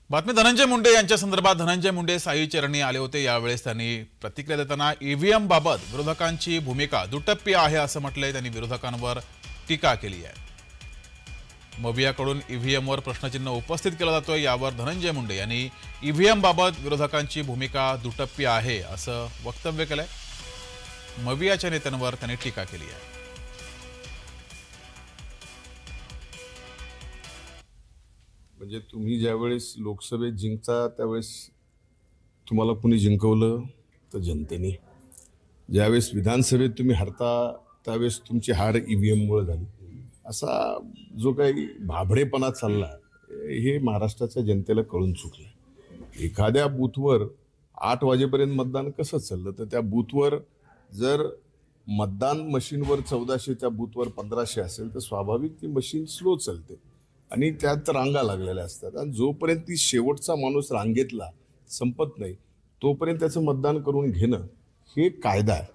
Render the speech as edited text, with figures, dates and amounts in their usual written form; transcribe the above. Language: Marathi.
बातमी धनंजय मुंडे यांच्या संदर्भात धनंजय मुंडे साई चरणी आले होते। यावेळेस त्यांनी प्रतिक्रिया देताना ईव्हीएम बाबत विरोधकांची भूमिका दुटप्पी आहे असं म्हटलंय। त्यांनी विरोधकांवर टीका केली आहे। मवियाकडून ईव्हीएमवर प्रश्नचिन्ह उपस्थित केला जातोय। यावर धनंजय मुंडे यांनी ईव्हीएम बाबत विरोधकांची भूमिका दुटप्पी आहे असं वक्तव्य केलंय। मवियाच्या नेत्यांवर त्यांनी टीका केली आहे। म्हणजे तुम्ही ज्यावेळेस लोकसभेत जिंकता त्यावेळेस तुम्हाला कुणी जिंकवलं तर जनतेने, ज्यावेळेस विधानसभेत तुम्ही हरता त्यावेळेस तुमची हार ईव्हीएममुळे झाली। असा जो काही भाबडेपणा चालला हे महाराष्ट्राच्या जनतेला कळून चुकलं। एखाद्या बूथवर 8 वाजेपर्यंत मतदान कसं चाललं, तर त्या बूथवर जर मतदान मशीनवर 1400 त्या बूथवर 1500 असेल तर स्वाभाविक ती मशीन स्लो चालते आणि त्यात रांगा लागलेल्या असतात। आणि जोपर्यंत ती शेवटचा माणूस रांगेतला संपत नाही तोपर्यंत त्याचं मतदान करून घेणं हे कायदा आहे।